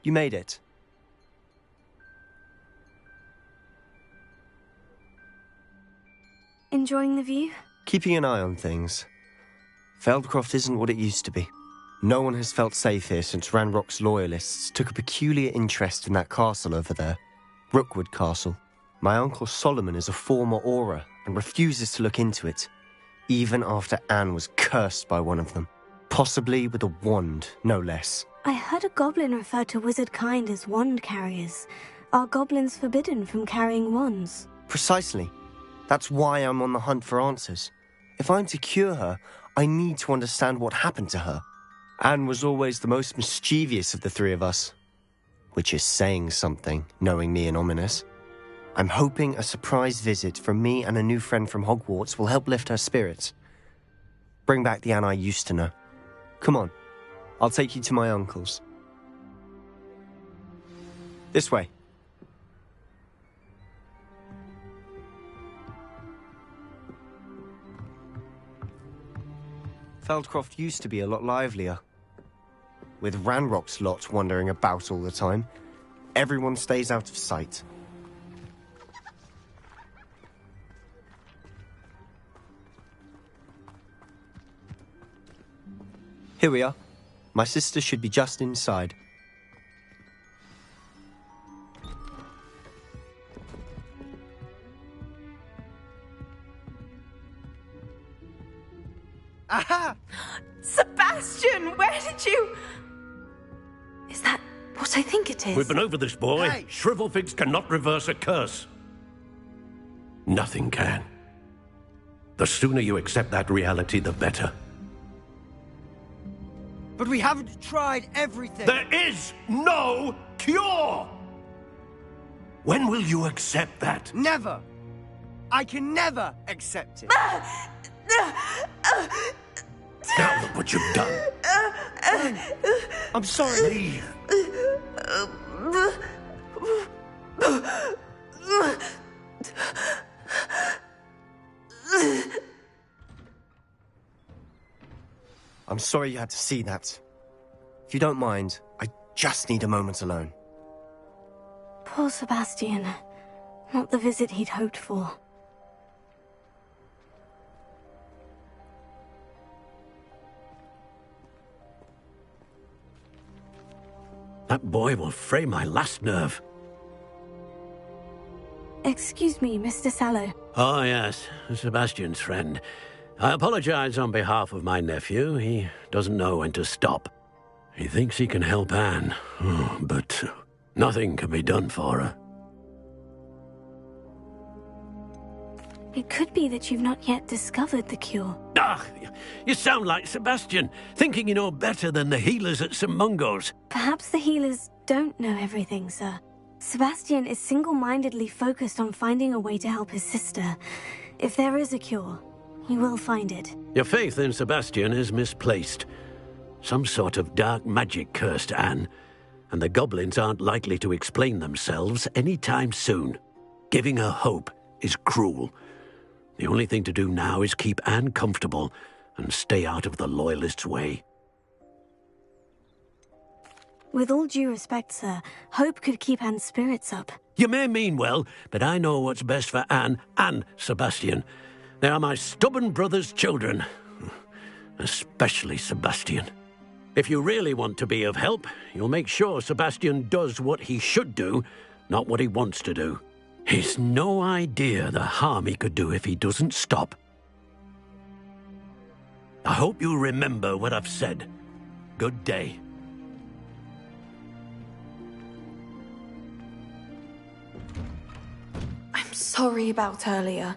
You made it. Enjoying the view? Keeping an eye on things. Feldcroft isn't what it used to be. No one has felt safe here since Ranrock's loyalists took a peculiar interest in that castle over there. Rookwood Castle. My uncle Solomon is a former Auror and refuses to look into it, even after Anne was cursed by one of them. Possibly with a wand, no less. I heard a goblin refer to wizard kind as wand carriers. Are goblins forbidden from carrying wands? Precisely. That's why I'm on the hunt for answers. If I'm to cure her, I need to understand what happened to her. Anne was always the most mischievous of the three of us. Which is saying something, knowing me and Ominous. I'm hoping a surprise visit from me and a new friend from Hogwarts will help lift her spirits. Bring back the Anne I used to know. Come on, I'll take you to my uncle's. This way. Feldcroft used to be a lot livelier. With Ranrock's lot wandering about all the time, everyone stays out of sight. Here we are. My sister should be just inside. Aha! Sebastian, where did you... Is that what I think it is? We've been over this, boy. Hey! Shrivelfigs cannot reverse a curse. Nothing can. The sooner you accept that reality, the better. But we haven't tried everything. There is no cure! When will you accept that? Never. I can never accept it. Now look what you've done. I'm sorry. Leave. I'm sorry you had to see that. If you don't mind, I just need a moment alone. Poor Sebastian. Not the visit he'd hoped for. That boy will fray my last nerve. Excuse me, Mr. Sallow. Oh, yes, Sebastian's friend. I apologize on behalf of my nephew. He doesn't know when to stop. He thinks he can help Anne, but nothing can be done for her. It could be that you've not yet discovered the cure. Ah, you sound like Sebastian, thinking you know better than the healers at St. Mungo's. Perhaps the healers don't know everything, sir. Sebastian is single-mindedly focused on finding a way to help his sister. If there is a cure, he will find it. Your faith in Sebastian is misplaced. Some sort of dark magic cursed Anne, and the goblins aren't likely to explain themselves anytime soon. Giving her hope is cruel. The only thing to do now is keep Anne comfortable and stay out of the Loyalists' way. With all due respect, sir, hope could keep Anne's spirits up. You may mean well, but I know what's best for Anne and Sebastian. They are my stubborn brother's children. Especially Sebastian. If you really want to be of help, you'll make sure Sebastian does what he should do, not what he wants to do. He's no idea the harm he could do if he doesn't stop. I hope you remember what I've said. Good day. I'm sorry about earlier.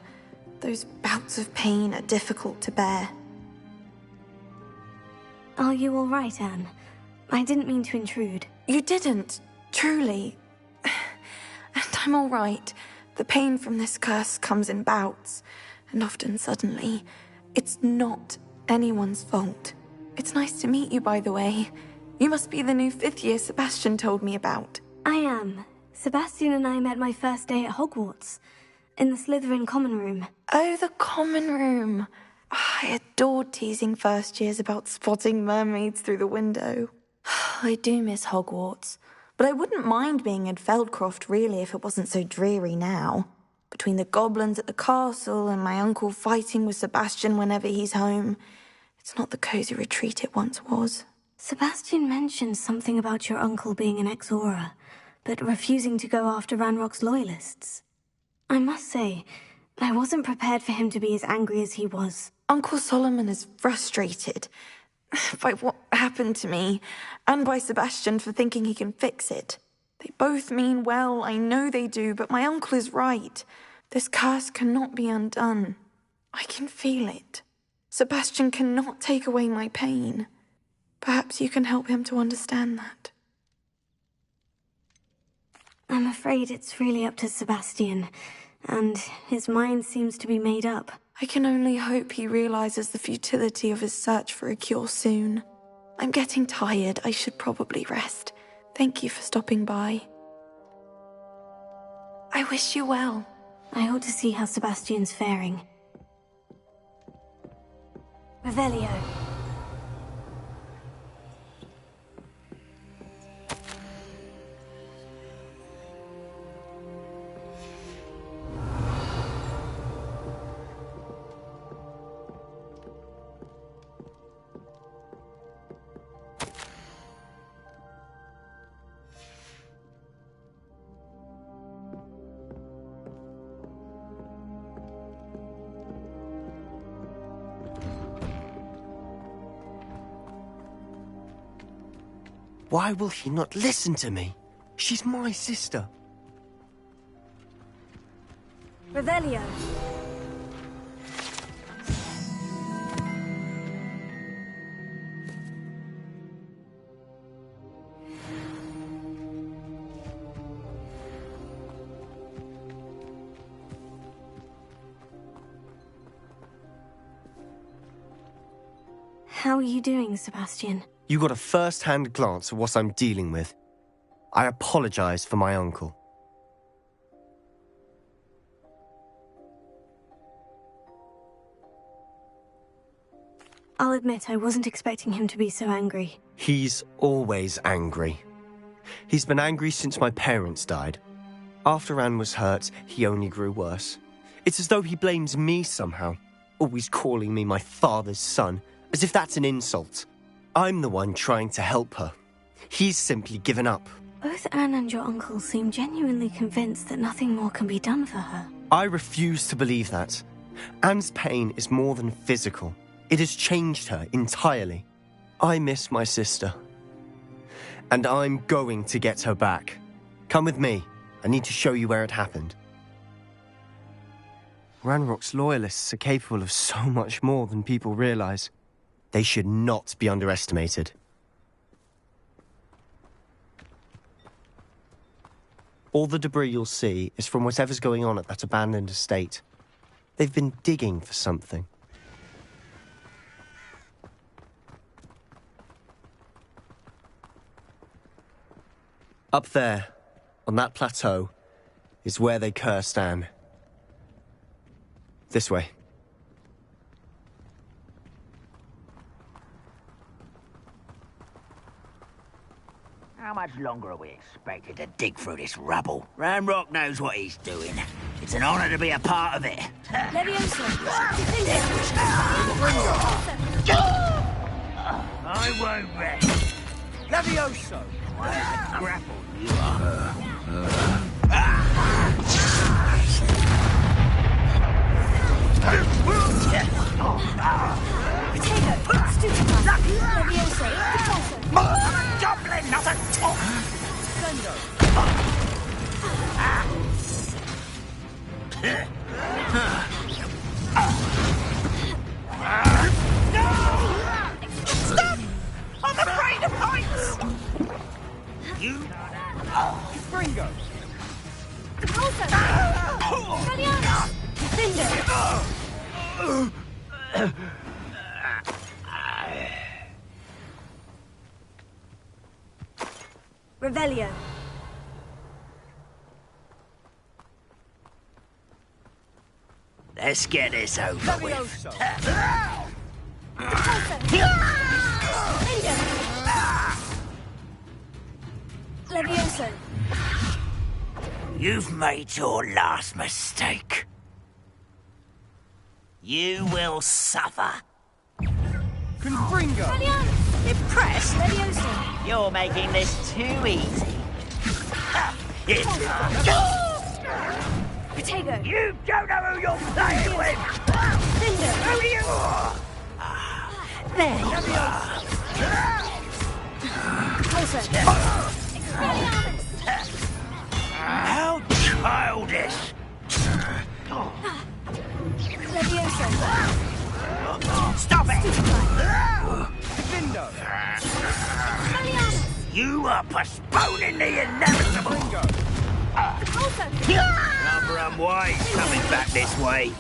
Those bouts of pain are difficult to bear. Are you all right, Anne? I didn't mean to intrude. You didn't, truly. And I'm all right. The pain from this curse comes in bouts, and often suddenly. It's not anyone's fault. It's nice to meet you, by the way. You must be the new 5th year Sebastian told me about. I am. Sebastian and I met my first day at Hogwarts, in the Slytherin common room. Oh, the common room. I adored teasing first years about spotting mermaids through the window. I do miss Hogwarts, But I wouldn't mind being in Feldcroft, really, if it wasn't so dreary now. Between the goblins at the castle and my uncle fighting with Sebastian whenever he's home, it's not the cosy retreat it once was. Sebastian mentioned something about your uncle being an ex-Aura, but refusing to go after Ranrock's loyalists. I must say, I wasn't prepared for him to be as angry as he was. Uncle Solomon is frustrated by what happened to me, and by Sebastian for thinking he can fix it. They both mean well, I know they do, but my uncle is right. This curse cannot be undone. I can feel it. Sebastian cannot take away my pain. Perhaps you can help him to understand that. I'm afraid it's really up to Sebastian, and his mind seems to be made up. I can only hope he realizes the futility of his search for a cure soon. I'm getting tired. I should probably rest. Thank you for stopping by. I wish you well. I ought to see how Sebastian's faring. Revelio. Why will he not listen to me? She's my sister. Revelio. How are you doing, Sebastian? You got a first-hand glance at what I'm dealing with. I apologize for my uncle. I'll admit I wasn't expecting him to be so angry. He's always angry. He's been angry since my parents died. After Anne was hurt, he only grew worse. It's as though he blames me somehow, always calling me my father's son, as if that's an insult. I'm the one trying to help her. He's simply given up. Both Anne and your uncle seem genuinely convinced that nothing more can be done for her. I refuse to believe that. Anne's pain is more than physical. It has changed her entirely. I miss my sister. And I'm going to get her back. Come with me. I need to show you where it happened. Ranrock's loyalists are capable of so much more than people realize. They should not be underestimated. All the debris you'll see is from whatever's going on at that abandoned estate. They've been digging for something. Up there, on that plateau, is where they cursed Anne. This way. How much longer are we expected to dig through this rubble? Ranrock knows what he's doing. It's an honor to be a part of it. Levioso! I won't rest. Levioso! What a grapple you are. Potato! Stupid! Levioso! I'm a goblin, not a top! Stop! I'm afraid of heights! You... Gringo! Italiano! Revelio. Let's get this over with. Levioso! Levioso. You've made your last mistake. You will suffer. Confringo! Impressed? Levioso. You're making this too easy. Protego. You don't know who you're playing with! Cinder. Who are you? There you are. Pulsar. How childish! Levioso. Stop it! Vindo! You are postponing the inevitable! Ringo! Number and White coming back this way.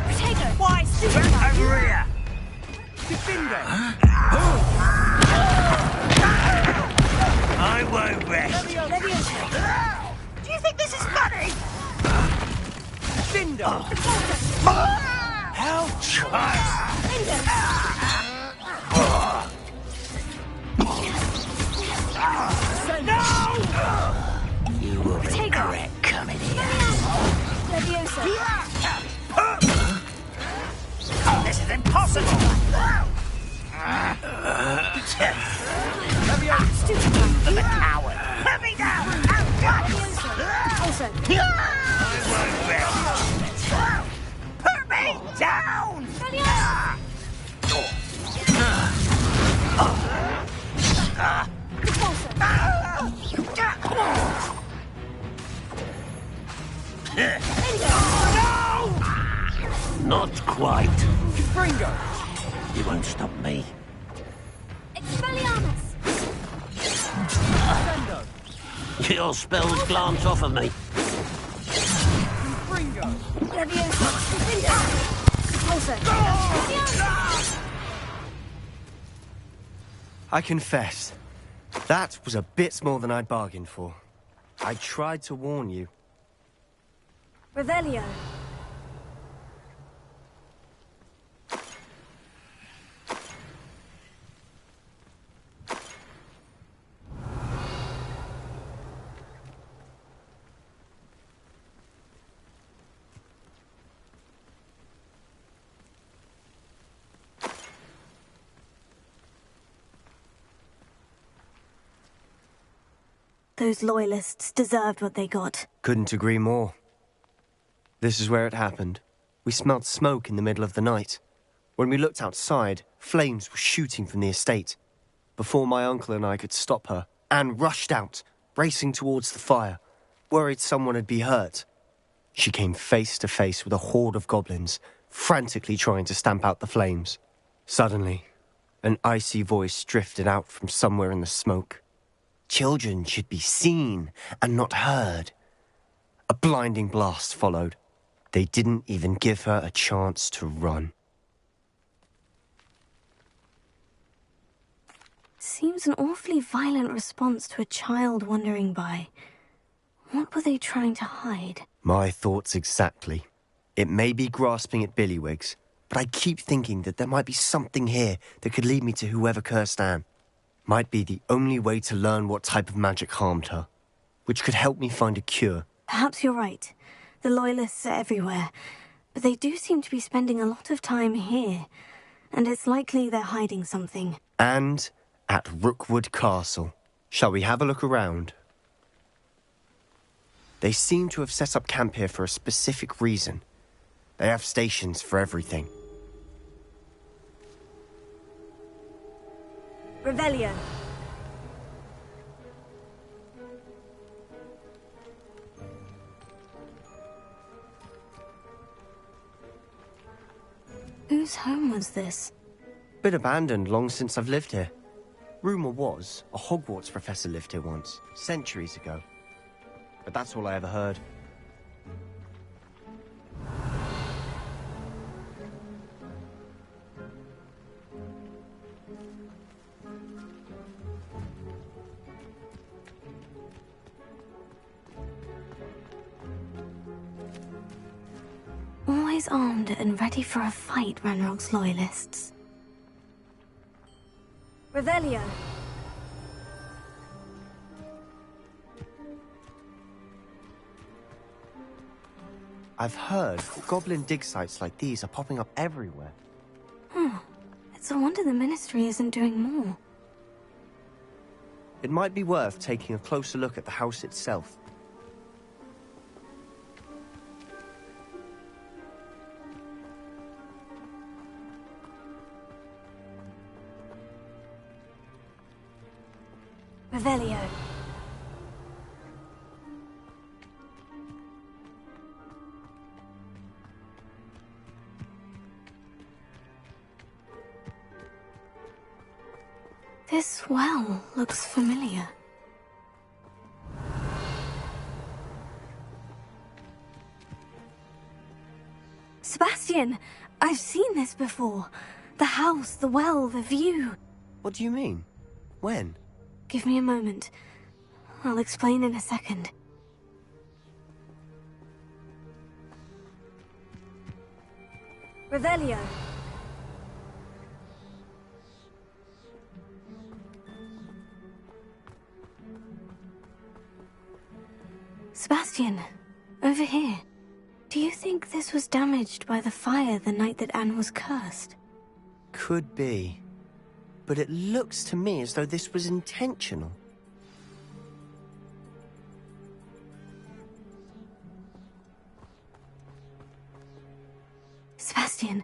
Protego. Why, back over here! Vindo! I won't rest. Levioso. Do you think this is funny? Vindo! How child! No! You will regret coming here. Levioso. This is impossible! The coward! Put me down! At once! Pulsar. I won't rest! Put me down! Not quite. Confringo! You won't stop me. Expelliarmus. Sendo! Your spells glance off of me. Confringo! Levioso. Pulsar. I confess, that was a bit more than I'd bargained for. I tried to warn you. Revelio. Those loyalists deserved what they got. Couldn't agree more. This is where it happened. We smelled smoke in the middle of the night. When we looked outside, flames were shooting from the estate. Before my uncle and I could stop her, Anne rushed out, racing towards the fire, worried someone had been hurt. She came face to face with a horde of goblins, frantically trying to stamp out the flames. Suddenly, an icy voice drifted out from somewhere in the smoke. Children should be seen and not heard. A blinding blast followed. They didn't even give her a chance to run. Seems an awfully violent response to a child wandering by. What were they trying to hide? My thoughts exactly. It may be grasping at Billywigs, but I keep thinking that there might be something here that could lead me to whoever cursed Anne. Might be the only way to learn what type of magic harmed her, which could help me find a cure. Perhaps you're right. The Loyalists are everywhere, but they do seem to be spending a lot of time here, and it's likely they're hiding something. And at Rookwood Castle. Shall we have a look around? They seem to have set up camp here for a specific reason. They have stations for everything. Revelio. Whose home was this? Been abandoned long since I've lived here. Rumour was a Hogwarts professor lived here once, centuries ago. But that's all I ever heard. Always armed and ready for a fight, Ranrock's Loyalists. Revelio. I've heard goblin dig sites like these are popping up everywhere. It's a wonder the Ministry isn't doing more. It might be worth taking a closer look at the house itself. Revelio. This well looks familiar. Sebastian! I've seen this before. The house, the well, the view. What do you mean? When? Give me a moment. I'll explain in a second. Revelio. Sebastian, over here. Do you think this was damaged by the fire the night that Anne was cursed? Could be. But it looks to me as though this was intentional. Sebastian,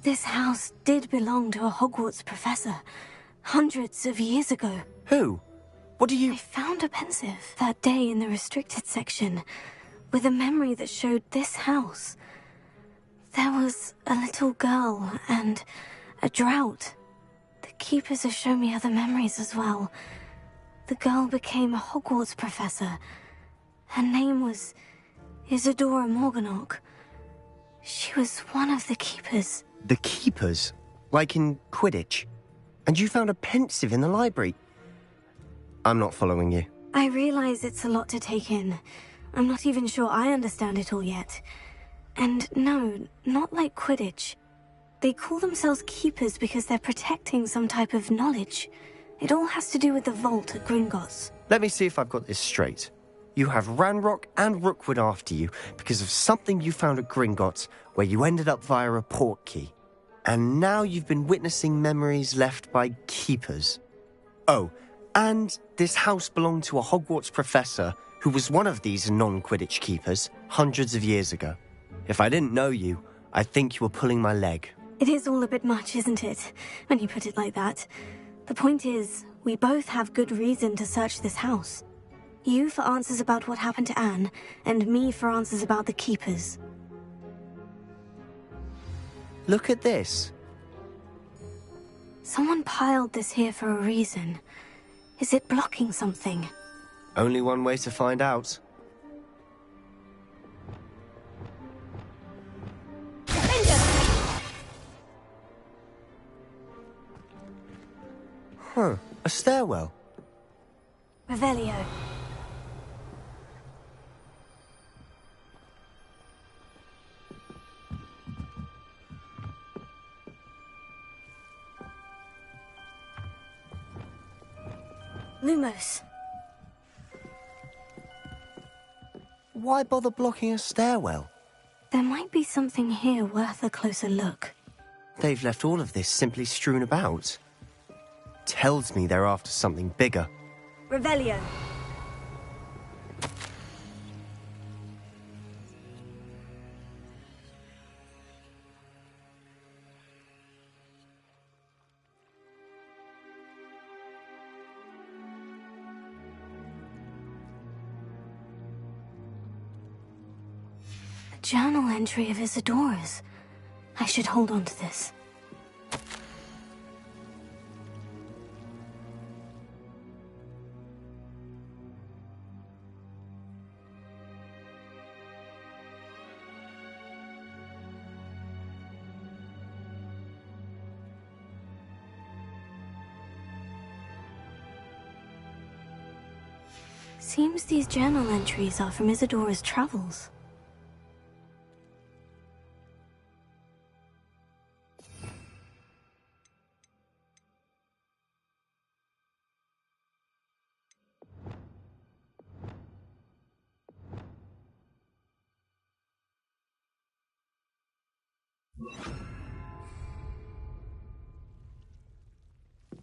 this house did belong to a Hogwarts professor, hundreds of years ago. Who? What do you... I found a pensive that day in the restricted section, with a memory that showed this house. There was a little girl and a drought. The keepers have shown me other memories as well. The girl became a Hogwarts professor. Her name was Isadora Morganach. She was one of the keepers. The keepers? Like in Quidditch? And you found a pensive in the library? I'm not following you. I realize it's a lot to take in. I'm not even sure I understand it all yet. And no, not like Quidditch. They call themselves keepers because they're protecting some type of knowledge. It all has to do with the vault at Gringotts. Let me see if I've got this straight. You have Ranrock and Rookwood after you because of something you found at Gringotts where you ended up via a portkey. And now you've been witnessing memories left by keepers. Oh, and this house belonged to a Hogwarts professor who was one of these non-Quidditch keepers hundreds of years ago. If I didn't know you, I'd think you were pulling my leg. It is all a bit much, isn't it, when you put it like that? The point is, we both have good reason to search this house. You for answers about what happened to Anne, and me for answers about the keepers. Look at this. Someone piled this here for a reason. Is it blocking something? Only one way to find out. Huh, a stairwell. Revelio. Lumos. Why bother blocking a stairwell? There might be something here worth a closer look. They've left all of this simply strewn about. Tells me they're after something bigger. Revelio. A journal entry of Isadora's. I should hold on to this. Seems these journal entries are from Isadora's travels.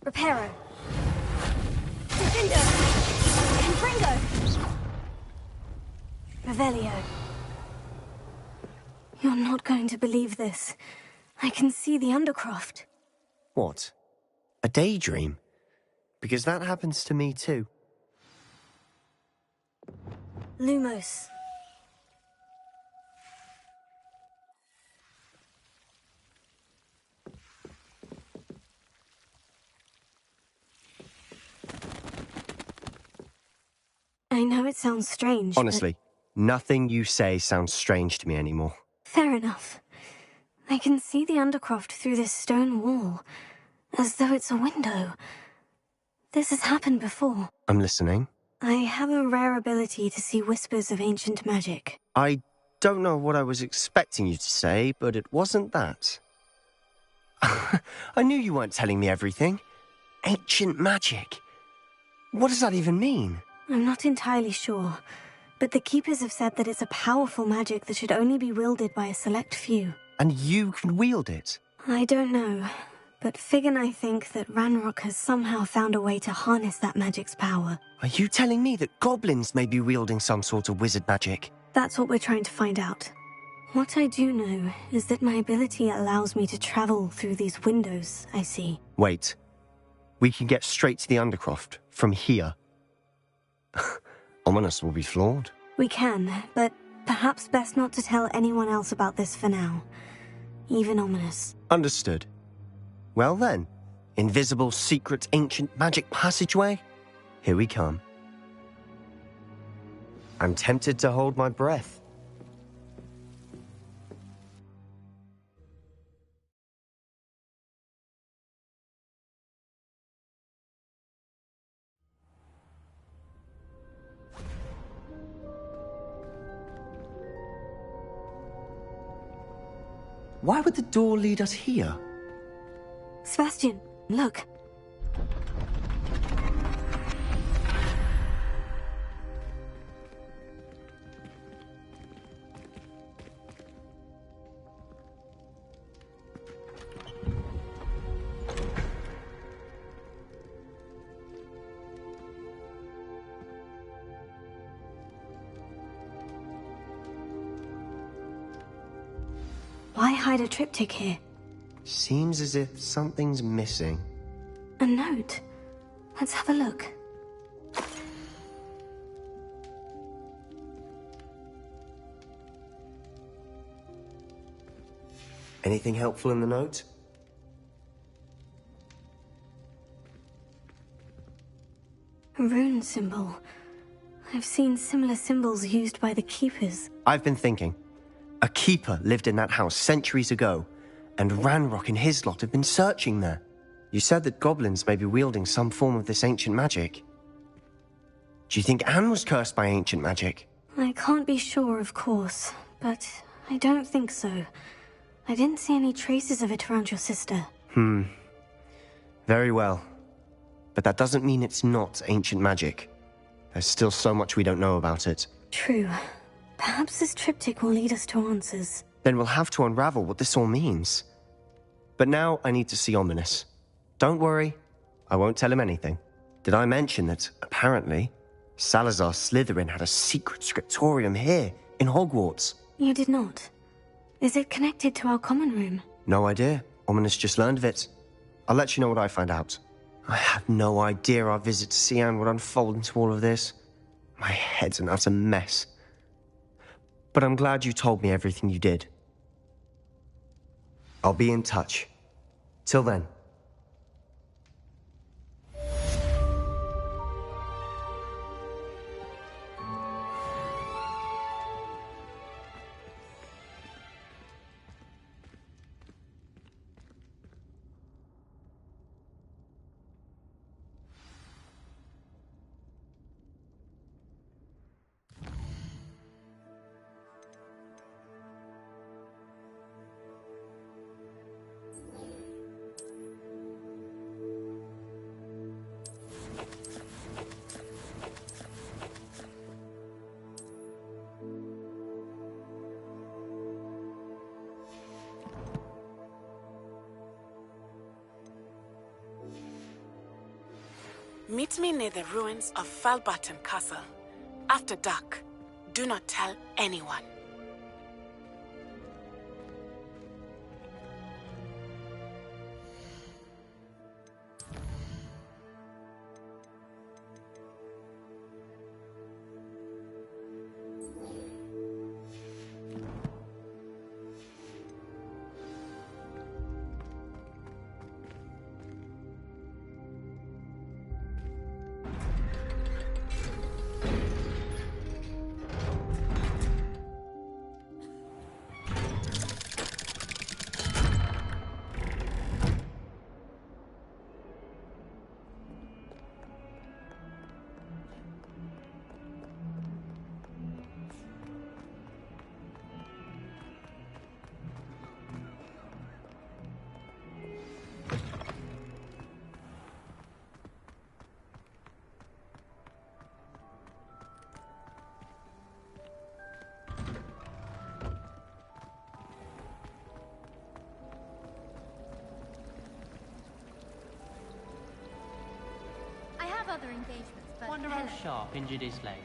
Reparo. Defendo. Confringo. Revelio. You're not going to believe this. I can see the Undercroft. What? A daydream? Because that happens to me too. Lumos. I know it sounds strange, Honestly, nothing you say sounds strange to me anymore. Fair enough. I can see the Undercroft through this stone wall, as though it's a window. This has happened before. I'm listening. I have a rare ability to see whispers of ancient magic. I don't know what I was expecting you to say, but it wasn't that. I knew you weren't telling me everything. Ancient magic. What does that even mean? I'm not entirely sure, but the Keepers have said that it's a powerful magic that should only be wielded by a select few. And you can wield it? I don't know, but Fig and I think that Ranrock has somehow found a way to harness that magic's power. Are you telling me that goblins may be wielding some sort of wizard magic? That's what we're trying to find out. What I do know is that my ability allows me to travel through these windows I see. Wait. We can get straight to the Undercroft from here. Ominous will be floored. We can, but perhaps best not to tell anyone else about this for now. Even Ominous. Understood. Well then, invisible, secret, ancient magic passageway? Here we come. I'm tempted to hold my breath. Why would the door lead us here? Sebastian, look. Why hide a triptych here? Seems as if something's missing. A note. Let's have a look. Anything helpful in the note? A rune symbol. I've seen similar symbols used by the Keepers. I've been thinking. A keeper lived in that house centuries ago, and Ranrock and his lot have been searching there. You said that goblins may be wielding some form of this ancient magic. Do you think Anne was cursed by ancient magic? I can't be sure, of course, but I don't think so. I didn't see any traces of it around your sister. Very well. But that doesn't mean it's not ancient magic. There's still so much we don't know about it. True. Perhaps this triptych will lead us to answers. Then we'll have to unravel what this all means. But now I need to see Ominous. Don't worry, I won't tell him anything. Did I mention that, apparently, Salazar Slytherin had a secret scriptorium here, in Hogwarts? You did not. Is it connected to our common room? No idea. Ominous just learned of it. I'll let you know what I find out. I had no idea our visit to Cian would unfold into all of this. My head's an utter mess. But I'm glad you told me everything you did. I'll be in touch. Till then. Meet me near the ruins of Falbaton Castle. After dark. Do not tell anyone. Other engagements, but Wonder how Sharp injured his leg.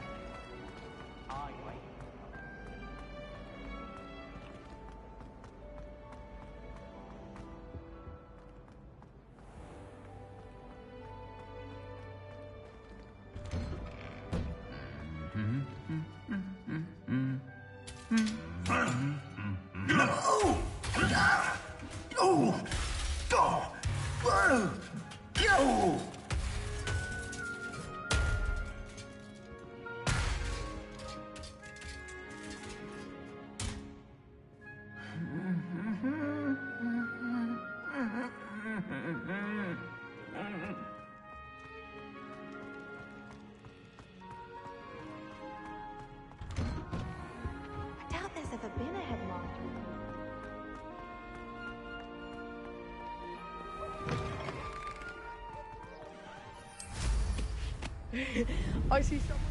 Aye, wait. I see someone.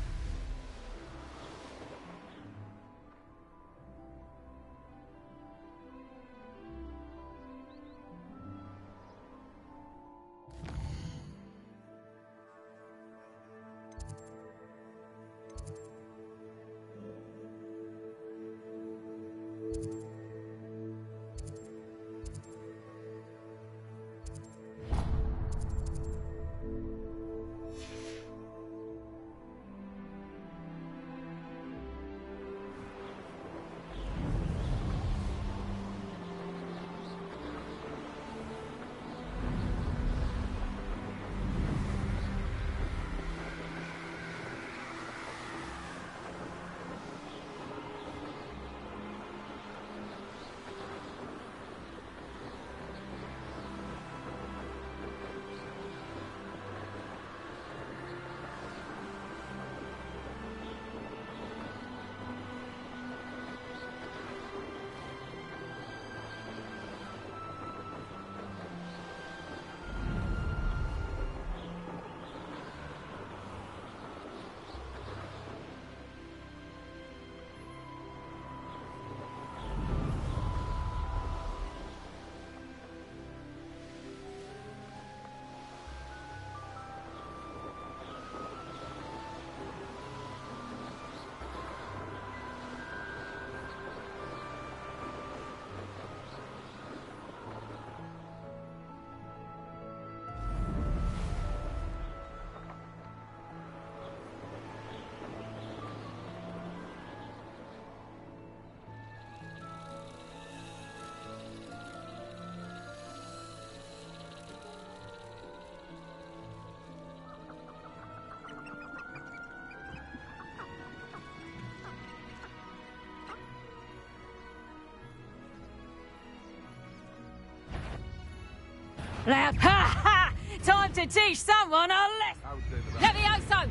Loud. Ha ha! Time to teach someone a lesson. Levioso!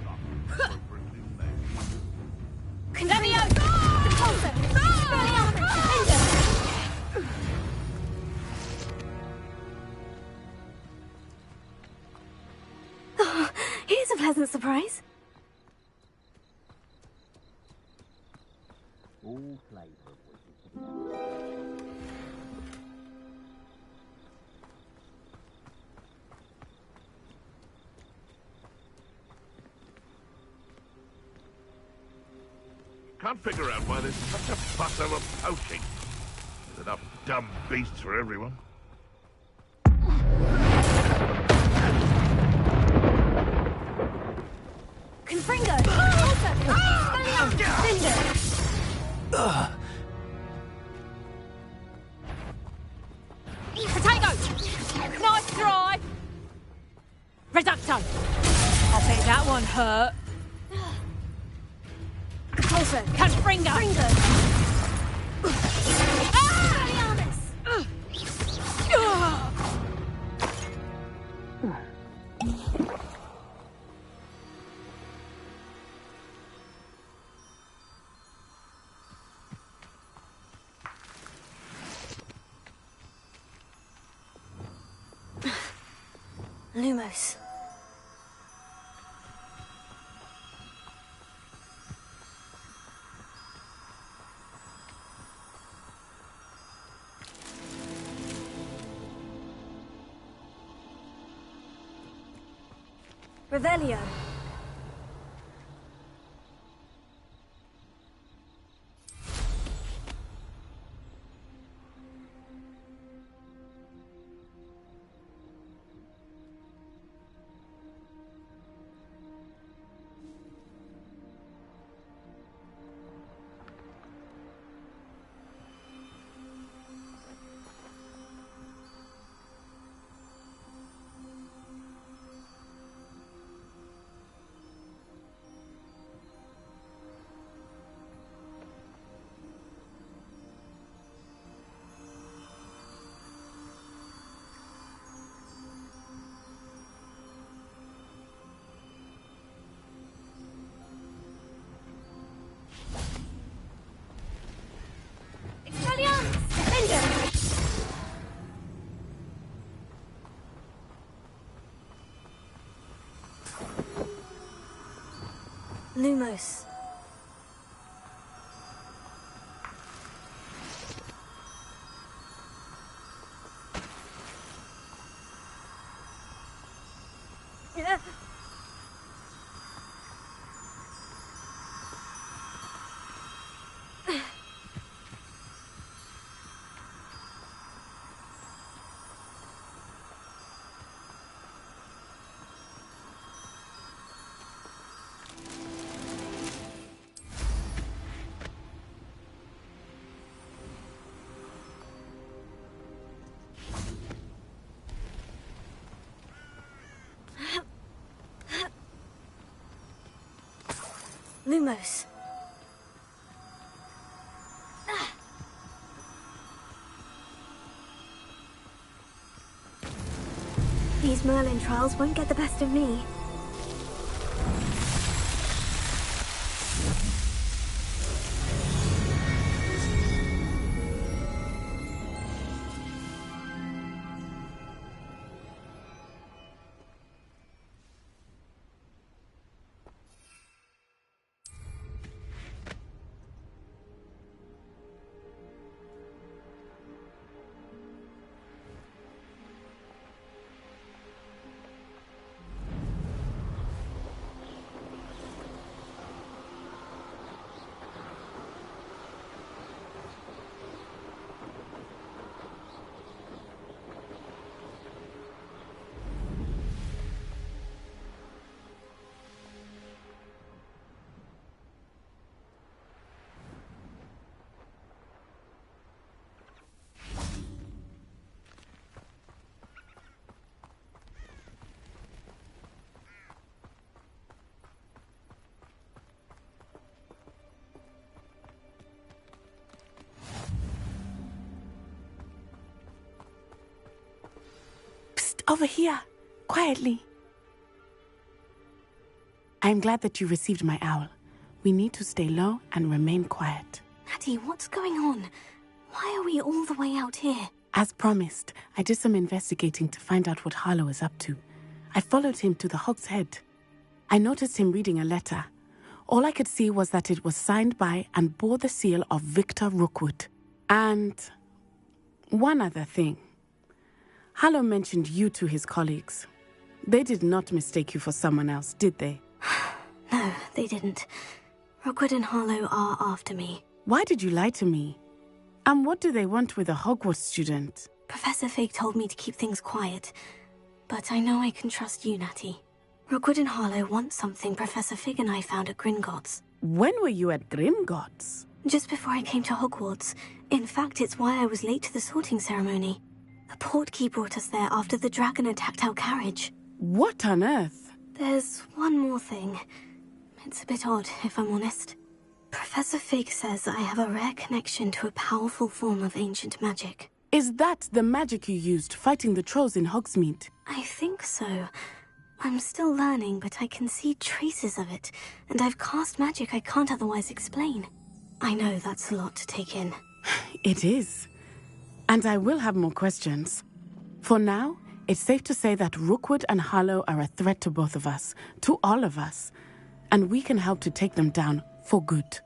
Levioso! Oh, here's a pleasant surprise. All flavor. Can't figure out why there's such a fuss over poaching. There's enough dumb beasts for everyone. Confringo! Also, Cinder! Potato! Nice try! Reducto! I bet that one hurt. Also, Confringo! Lumos. Revelio. Lumos. Lumos. These Merlin trials won't get the best of me. Over here, quietly. I'm glad that you received my owl. We need to stay low and remain quiet. Natty, what's going on? Why are we all the way out here? As promised, I did some investigating to find out what Harlow is up to. I followed him to the Hog's Head. I noticed him reading a letter. All I could see was that it was signed by and bore the seal of Victor Rookwood. And one other thing. Harlow mentioned you to his colleagues. They did not mistake you for someone else, did they? No, they didn't. Rookwood and Harlow are after me. Why did you lie to me? And what do they want with a Hogwarts student? Professor Fig told me to keep things quiet, but I know I can trust you, Natty. Rookwood and Harlow want something Professor Fig and I found at Gringotts. When were you at Gringotts? Just before I came to Hogwarts. In fact, it's why I was late to the sorting ceremony. A portkey brought us there after the dragon attacked our carriage. What on earth? There's one more thing. It's a bit odd, if I'm honest. Professor Fig says I have a rare connection to a powerful form of ancient magic. Is that the magic you used fighting the trolls in Hogsmeade? I think so. I'm still learning, but I can see traces of it, and I've cast magic I can't otherwise explain. I know that's a lot to take in. It is. And I will have more questions. For now, it's safe to say that Rookwood and Harlow are a threat to both of us, to all of us, and we can help to take them down for good.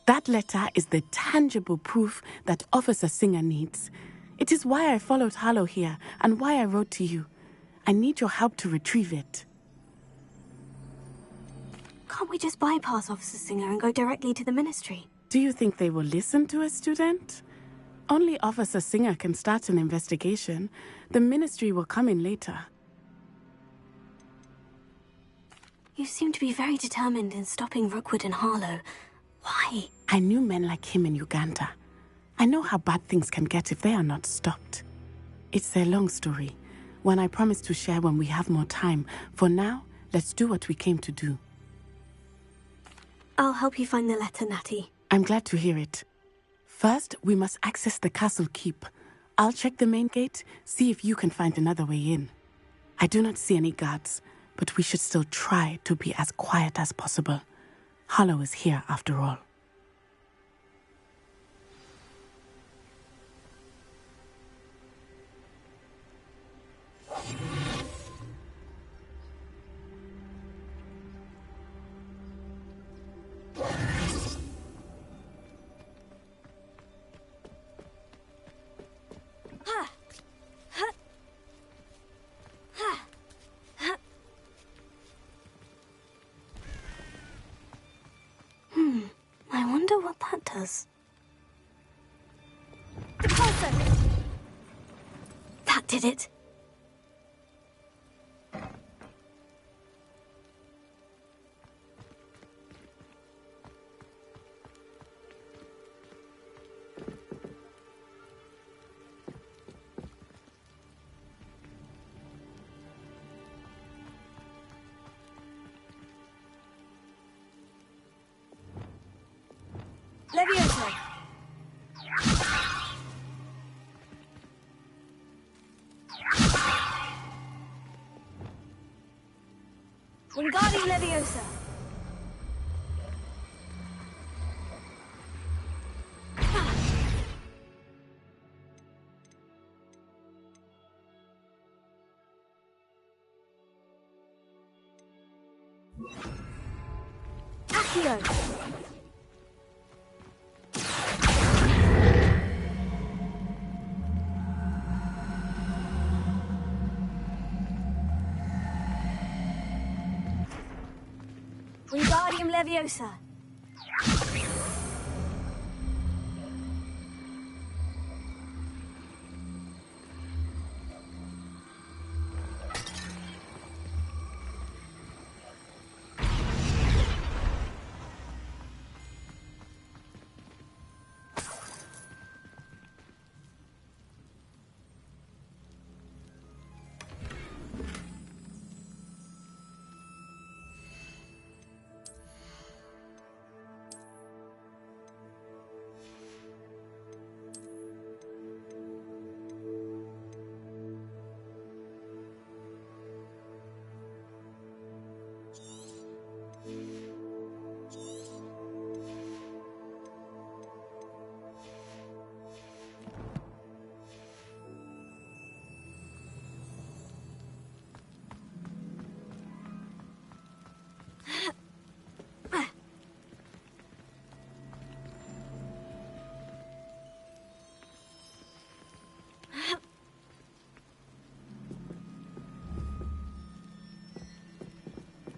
That letter is the tangible proof that Officer Singer needs. It is why I followed Harlow here and why I wrote to you. I need your help to retrieve it. Can't we just bypass Officer Singer and go directly to the Ministry? Do you think they will listen to a student? Only Officer Singer can start an investigation. The Ministry will come in later. You seem to be very determined in stopping Rookwood and Harlow. Why? I knew men like him in Uganda. I know how bad things can get if they are not stopped. It's a long story, one I promise to share when we have more time. For now, let's do what we came to do. I'll help you find the letter, Natty. I'm glad to hear it. First, we must access the castle keep. I'll check the main gate, see if you can find another way in. I do not see any guards, but we should still try to be as quiet as possible. Harlow is here after all. I wonder what that does. That did it. Leviosa! Wingardium Leviosa! Accio! Wingardium Leviosa.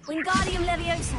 Wingardium Leviosa.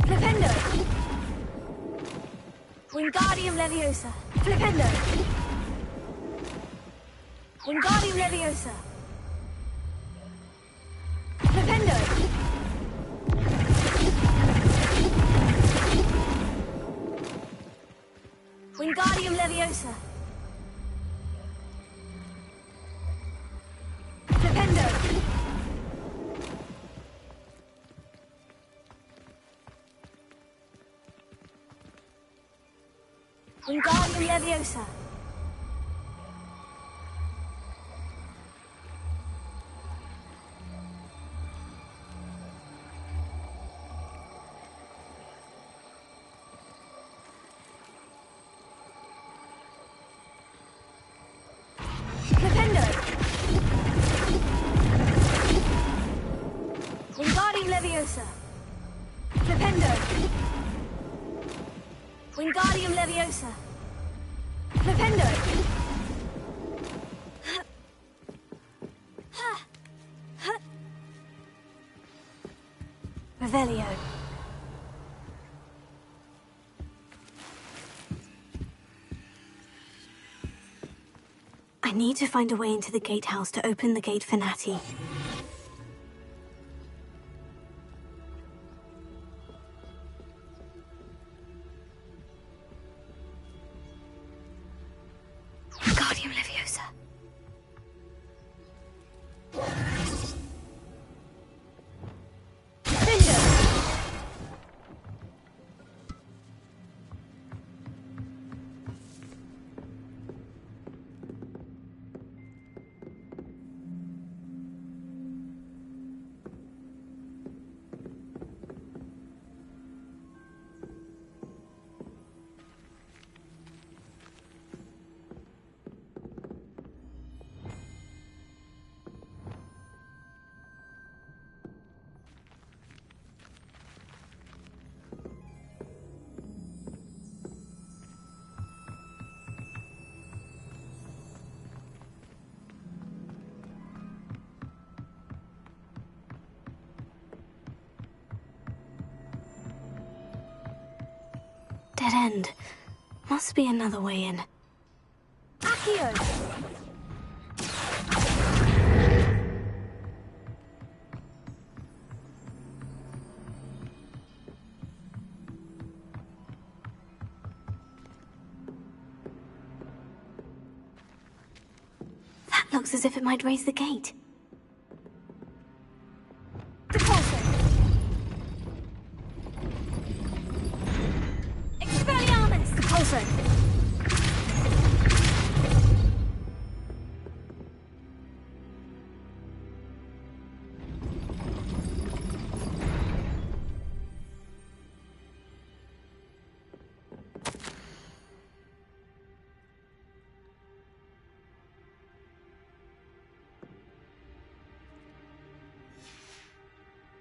Flipendo! Wingardium Leviosa! Flipendo! Wingardium Leviosa! Flipendo! Wingardium Leviosa! Flipendo! Wingardium Leviosa! Flipendo! Wingardium Leviosa! Flipendo! Wingardium Leviosa! Flipendo! Revelio. I need to find a way into the gatehouse to open the gate for Natty. Wingardium Leviosa. Dead end. Must be another way in. Accio! That looks as if it might raise the gate.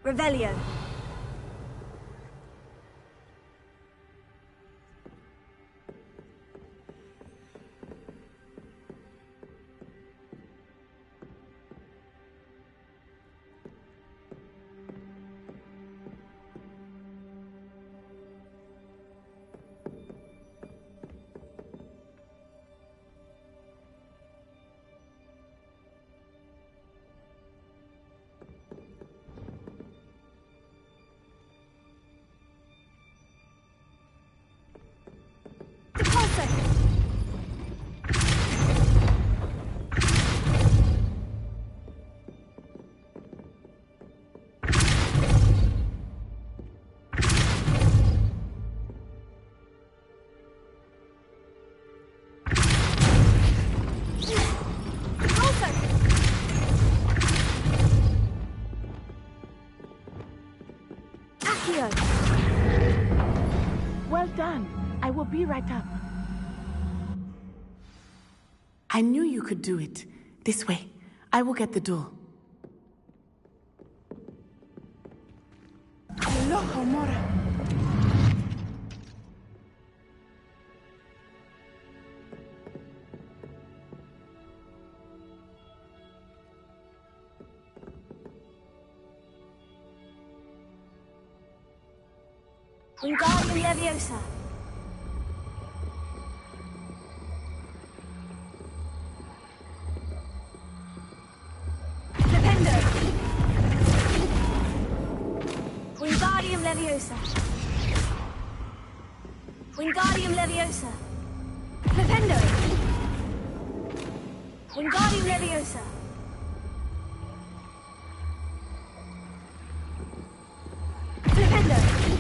Revelio. Well done. I will be right up. I knew you could do it. This way. I will get the door. Loco, Mora. Wingardium Leviosa. Flipendo. Wingardium Leviosa. Wingardium Leviosa. Flipendo. Wingardium Leviosa. Flipendo.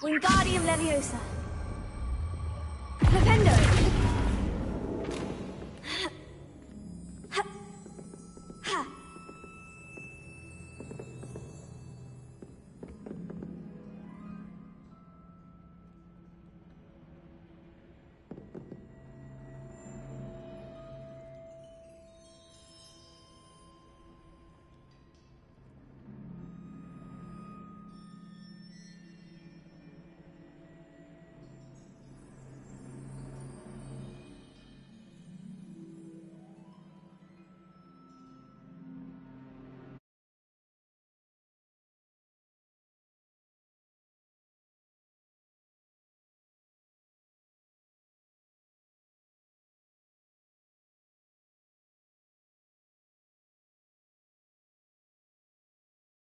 Wingardium Leviosa.